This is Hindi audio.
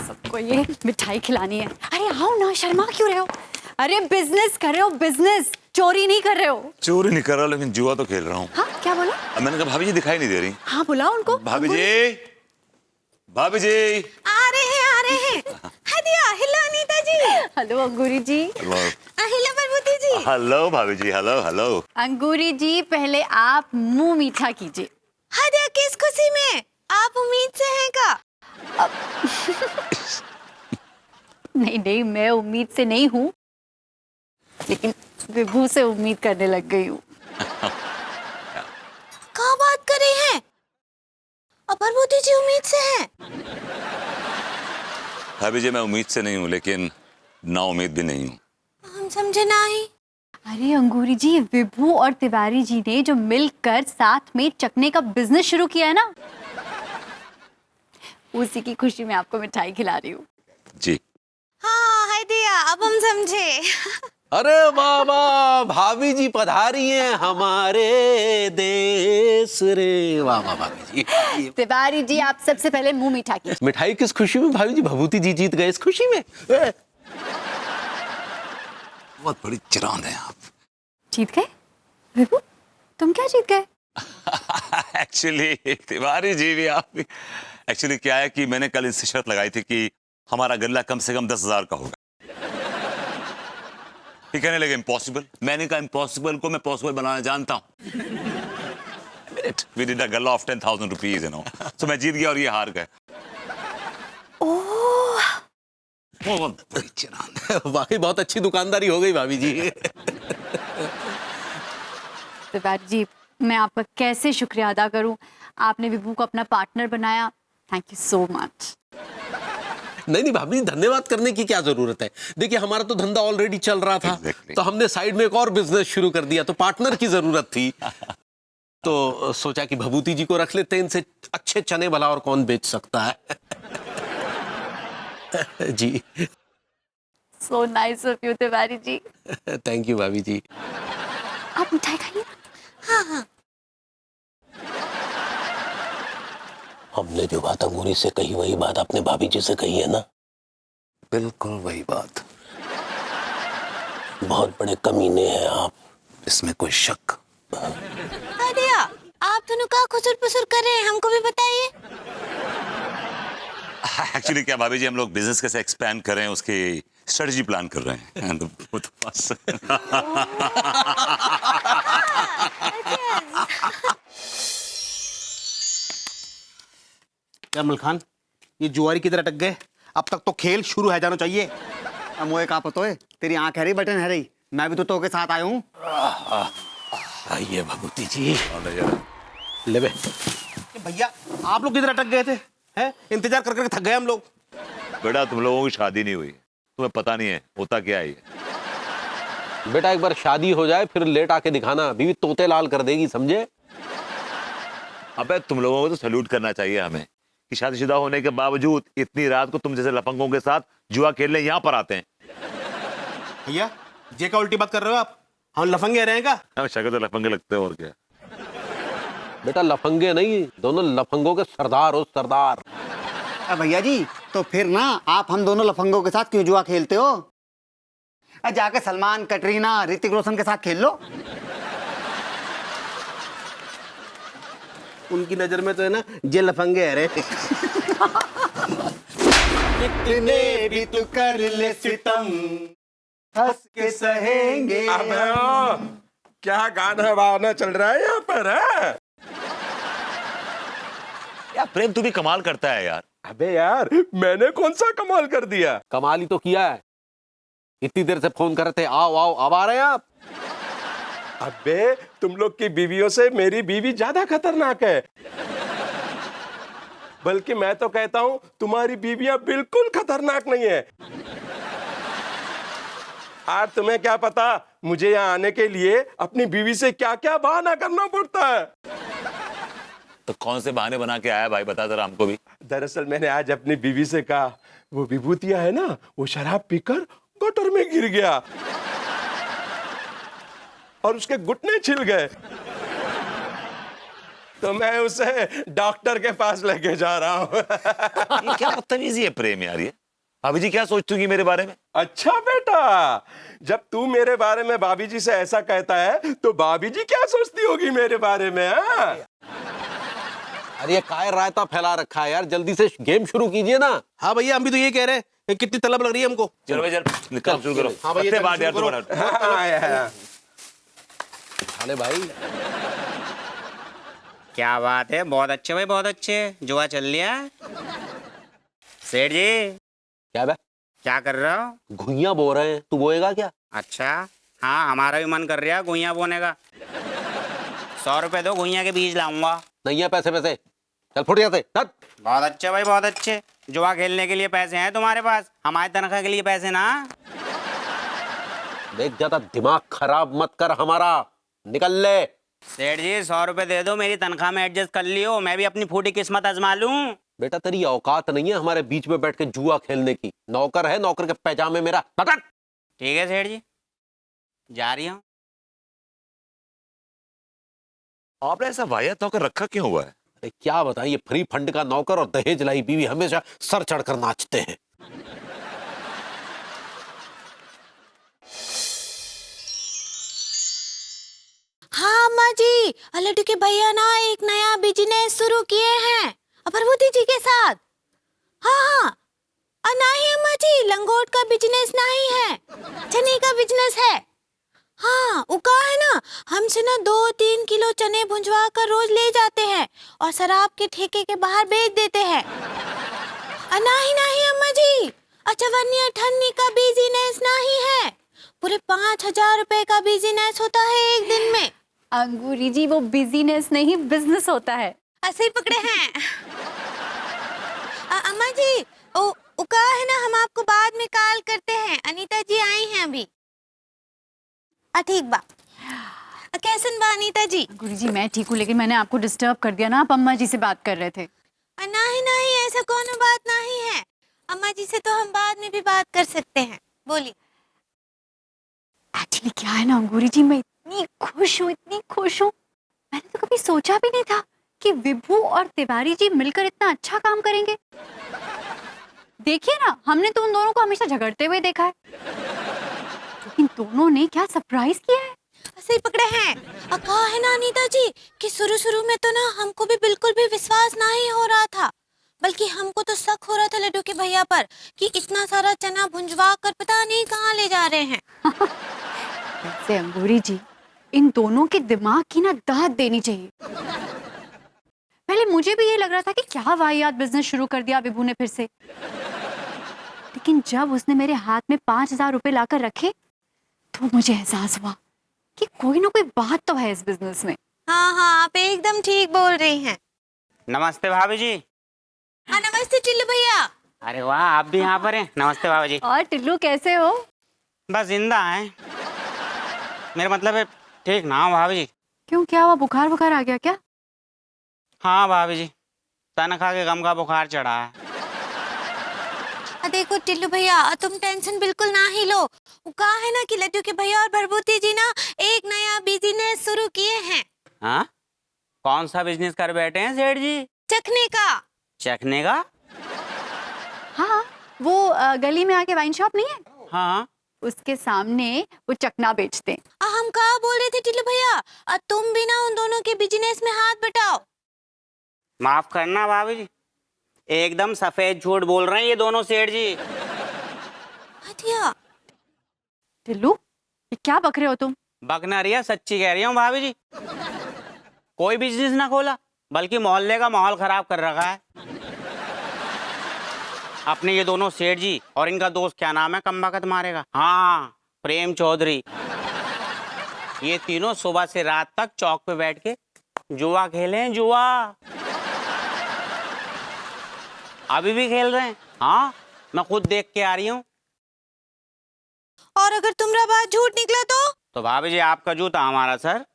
सबको ये मिठाई खिलानी है। अरे आओ ना, शर्मा क्यों रहे हो? अरे बिजनेस कर रहे हो, बिजनेस, चोरी नहीं कर रहे हो। चोरी नहीं कर रहा, लेकिन जुआ तो खेल रहा हूँ। हाँ क्या बोला? मैंने कहा भाभी जी दिखाई नहीं दे रही। हाँ बुलाओ उनको। भाभी जी, भाभी जी आ रहे हैं। हदिया, हेलो अनीता जी। हेलो अंगूरी जी। हेलो प्रभुति जी। हेलो भाभी जी, हेलो हेलो। अंगूरी जी पहले आप मुंह मीठा कीजिए। हदिया, किस खुशी में? आप उम्मीद से हैं का? नहीं नहीं, मैं उम्मीद से नहीं हूँ, लेकिन विभू से उम्मीद करने लग गई हूँ। क्या बात कर रहे हैं? प्रभुति जी उम्मीद से हैं? भाभी जी मैं उम्मीद से नहीं हूँ, लेकिन ना उम्मीद भी नहीं हूँ। हम समझे नहीं। अरे अंगूरी जी, विभू और तिवारी जी ने जो मिलकर साथ में चखने का बिजनेस शुरू किया है ना, उसी की खुशी में आपको मिठाई खिला रही हूँ। जी हाँ हदिया, अब हम समझे। अरे बाबा, भाभी जी पधारी हैं हमारे देश रे। वाह वाह भाभी जी। तिवारी जी आप सबसे पहले मुंह मीठा कीजिए। मिठाई किस खुशी में भाभी जी? भभूति जी जीत गए इस खुशी में। बहुत बड़ी चिरांद है आप। जीत गए? विभू तुम क्या जीत गए? एक्चुअली तिवारी जी भी, आप भी। एक्चुअली क्या है कि मैंने कल इनसे शर्त लगाई थी कि हमारा गल्ला कम से कम 10,000 का होगा। ठीक है ना, लेकिन इम्पॉसिबल। मैंने कहा इम्पॉसिबल को मैं पॉसिबल बनाना जानता हूँ। We did a galla of 10,000 rupees, you know. So मैं जीत गया और ये हार गए। बहुत बड़ी चिरांद। वाकई बहुत अच्छी दुकानदारी हो गई भाभी जी। तिवारी जी मैं आपका कैसे शुक्रिया अदा करूं, आपने विभू को अपना पार्टनर बनाया। Thank you so much. नहीं भाभी जी, धन्यवाद करने की क्या जरूरत है? देखिए हमारा तो धंधा ऑलरेडी चल रहा था। Exactly. तो हमने साइड में एक और बिजनेस शुरू कर दिया, तो पार्टनर की जरूरत थी। तो सोचा कि भभूति जी को रख लेते हैं, इनसे अच्छे चने भला और कौन बेच सकता है। जी so nice of you Tiwari ji. Thank you भाभी जी। आप मिठाई खाइए ना। हाँ हाँ। हमने जो बात अंगूरी से कही वही बात आपने भाभी जी से कही है ना? बिल्कुल वही बात। बहुत बड़े कमीने हैं आप, इसमें कोई शक। हदिया, आप दोनों का खुसुर पुसुर कर रहे हैं, हमको भी बताइए। एक्चुअली क्या भाभी जी, हम लोग बिजनेस कैसे एक्सपैंड करें उसकी स्ट्रेटजी प्लान कर रहे हैं। वो तो बस। अमल खान, ये जुआरी किधर अटक गए? अब तक तो खेल शुरू है जाना चाहिए। मोए का पतो है, तेरी आंख है रही, बटन है रही। मैं भी तो के साथ आया हूँ। आइए भभूति जी। ले बे। भैया आप लोग किधर अटक गए थे? हैं? इंतजार कर कर थक गए हम लोग। बेटा तुम लोगों की शादी नहीं हुई, तुम्हें पता नहीं है होता क्या है ये। बेटा एक बार शादी हो जाए फिर लेट आके दिखाना, बीवी तोते लाल कर देगी, समझे? अबे तुम लोगों को तो सैल्यूट करना चाहिए हमें कि शादीशुदा होने के बावजूद इतनी रात को तुम जैसे लफंगों के साथ जुआ खेलने यहाँ पर आते हैं। भैया ये क्या उल्टी बात कर रहे हो आप? हम लफंगे रहेगा? हम शक्ल तो लफंगे लगते हैं और क्या। बेटा लफंगे नहीं, दोनों लफंगों के सरदार हो, सरदार। भैया जी तो फिर ना आप हम दोनों लफंगों के साथ क्यों जुआ खेलते हो? जाके सलमान, कटरीना, ऋतिक रोशन के साथ खेल लो। उनकी नजर में तो है ना जे लफंगे है रे। कितने भी तू कर ले सितम, हंस के सहेंगे। क्या गाना वाना चल रहा है यहाँ पर है? यार प्रेम तू भी कमाल करता है यार। अबे यार मैंने कौन सा कमाल कर दिया? कमाल ही तो किया है। इतनी देर से फोन कर रहे थे, आओ आओ, अब आ रहे हैं आप? अबे तुम लोग की बीवियों से मेरी बीवी ज्यादा खतरनाक है। बल्कि मैं तो कहता हूँ तुम्हारी बीवियां बिल्कुल खतरनाक नहीं है। आज तुम्हें क्या पता मुझे यहाँ आने के लिए अपनी बीवी से क्या क्या बहाना करना पड़ता है। तो कौन से बहाने बना के आया भाई, बता जरा हमको भी। दरअसल मैंने आज अपनी बीवी से कहा वो विभूतिया है ना, वो शराब पीकर गटर में गिर गया और उसके घुटने छिल गए। तो मैं उसे डॉक्टर के पास लेके जा रहा हूँ। ये क्या बदतमीजी है प्रेम यार ये। भाभी जी क्या सोचती होंगी मेरे बारे में? अच्छा बेटा, जब तू मेरे बारे में भाभी जी से ऐसा कहता है तो भाभी जी क्या सोचती होगी मेरे बारे में? हाँ? अरे ये काय रायता फैला रखा है यार, जल्दी से गेम शुरू कीजिए ना। हाँ भैया, हम भी तो ये कह रहे हैं, कितनी तलब लग रही है हमको। चलो भाई चल निकाल शुरू करो। हाँ भैया, हफ्ते चल बाद यार शुरू तुम्हारा। हाँ, अरे भाई क्या बात है, बहुत अच्छे भाई, बहुत अच्छे। जुआ चल लिया। सेठ जी क्या बे, क्या कर रहे हो? घुइयां बो रहे हैं, तू बोएगा क्या? अच्छा, हाँ हमारा भी मन कर रहा है गुइया बोने का। 100 रुपए दो, गुइया के बीज लाऊंगा। नहीं है पैसे पैसे, चल फुट जाते। बहुत अच्छे भाई, बहुत अच्छे। जुआ खेलने के लिए पैसे हैं तुम्हारे पास, हमारे तनख्वाह के लिए पैसे ना। देख ज्यादा दिमाग खराब मत कर हमारा, निकल ले। सेठ जी 100 रुपए दे दो, मेरी तनख्वाह में एडजस्ट कर लियो, मैं भी अपनी फूटी किस्मत आजमा लूं। बेटा तेरी औकात नहीं है हमारे बीच में बैठ के जुआ खेलने की। नौकर है, नौकर के पैजामे मेरा। ठीक है सेठ जी, जा रही हूँ। आपने ऐसा वाहियात नौकर रखा क्यों हुआ है? अरे क्या बताएं, ये फ्री फंड का नौकर और दहेज लाई बीवी हमेशा सर चढ़कर नाचते हैं। हाँ अम्मा जी, लड्डू के भैया ना एक नया बिजनेस शुरू किए हैं प्रभुति जी के साथ। हाँ नहीं अम्मा जी, लंगोट का बिजनेस नहीं है, चने का बिजनेस है। हाँ वो कहा है ना, हमसे ना 2-3 किलो चने भुंजवा कर रोज ले जाते हैं और शराब के ठेके के बाहर बेच देते हैं। नहीं अम्मा जी, चवन्नी अठन्नी का बिजनेस नहीं है, पूरे 5000 रुपए का बिजनेस होता है एक दिन में। अंगूरी जी वो बिजीनेस नहीं बिजनेस होता है। ऐसे ही पकड़े हैं। अम्मा जी ओ कहा है ना, हम आपको बाद में कॉल करते हैं, अनीता जी आई हैं अभी। ठीक बा, कैसन बा अनीता जी? अंगूरी जी मैं ठीक हूँ, लेकिन मैंने आपको डिस्टर्ब कर दिया ना, आप अम्मा जी से बात कर रहे थे। नहीं ऐसा कोनो बात नहीं है, अम्मा जी से तो हम बाद में भी बात कर सकते हैं, बोलिए। एक्चुअली क्या है ना अंगूरी जी, मैं इतनी खुश हूँ, मैंने तो कभी सोचा भी नहीं था कि विभू और तिवारी जी मिलकर इतना अच्छा काम करेंगे। देखिए ना, हमने तो उन दोनों को हमेशा झगड़ते हुए देखा है, लेकिन दोनों ने क्या सरप्राइज किया है। ऐसे ही पकड़े हैं। कहा है ना अनीता जी कि शुरू में तो ना हमको भी बिल्कुल भी विश्वास नहीं हो रहा था, बल्कि हमको तो शक हो रहा था लड्डू के भैया पर कि इतना सारा चना भुंजवा कर पता नहीं कहाँ ले जा रहे हैं। से अंगूरी जी, इन दोनों के दिमाग की ना दाद देनी चाहिए। पहले मुझे भी ये लग रहा था कि क्या वाहियात बिजनेस शुरू कर दिया विभू ने फिर से, लेकिन जब उसने मेरे हाथ में 5000 रुपए लाकर रखे तो मुझे एहसास हुआ कि कोई ना कोई बात तो है इस बिजनेस में। हाँ आप एकदम ठीक बोल रही हैं। नमस्ते भाभी जी। नमस्ते टिल्लू भैया। अरे वाह, आप भी यहाँ पर हैं। नमस्ते भाभी जी। और टिल्लू कैसे हो? बस जिंदा है, मेरा मतलब है ठीक ना हो भाभी जी। क्यों, क्या हुआ, बुखार आ गया क्या? हाँ भाभी जी, तनख्वाह के गम का बुखार चढ़ा है। देखो टिल्लू भैया, तुम टेंशन बिल्कुल ना ही लो। वो कहा है ना कि लड्डू के भैया और प्रभुति जी ना एक नया बिजनेस शुरू किए हैं। हाँ, कौन सा बिजनेस कर बैठे हैं सेठ जी? चखने का। चखने का? हाँ, वो गली में आके वाइन शॉप नहीं है, हाँ, उसके सामने वो चखना बेचते हैं। हम कहा बोल रहे थे टिल्लू भैया, तुम भी ना उन दोनों के बिजनेस में हाथ बटाओ। माफ करना भाभी जी, एकदम सफेद झूठ बोल रहे हैं ये दोनों सेठ जी। हटिया। टिल्लू ये क्या बक रहे हो तुम? बकना रही है, सच्ची कह रही हूँ भाभी जी। कोई बिजनेस ना खोला, बल्कि मोहल्ले का माहौल खराब कर रखा है। अपने ये दोनों सेठ जी और इनका दोस्त क्या नाम है, कमबख्त मारेगा, हाँ प्रेम चौधरी, ये तीनों सुबह से रात तक चौक पे बैठ के जुआ खेले हैं, जुआ अभी भी खेल रहे हैं। हाँ, मैं खुद देख के आ रही हूँ। और अगर तुम्हारा बात झूठ निकला तो भाभी जी आपका जूता हमारा सर।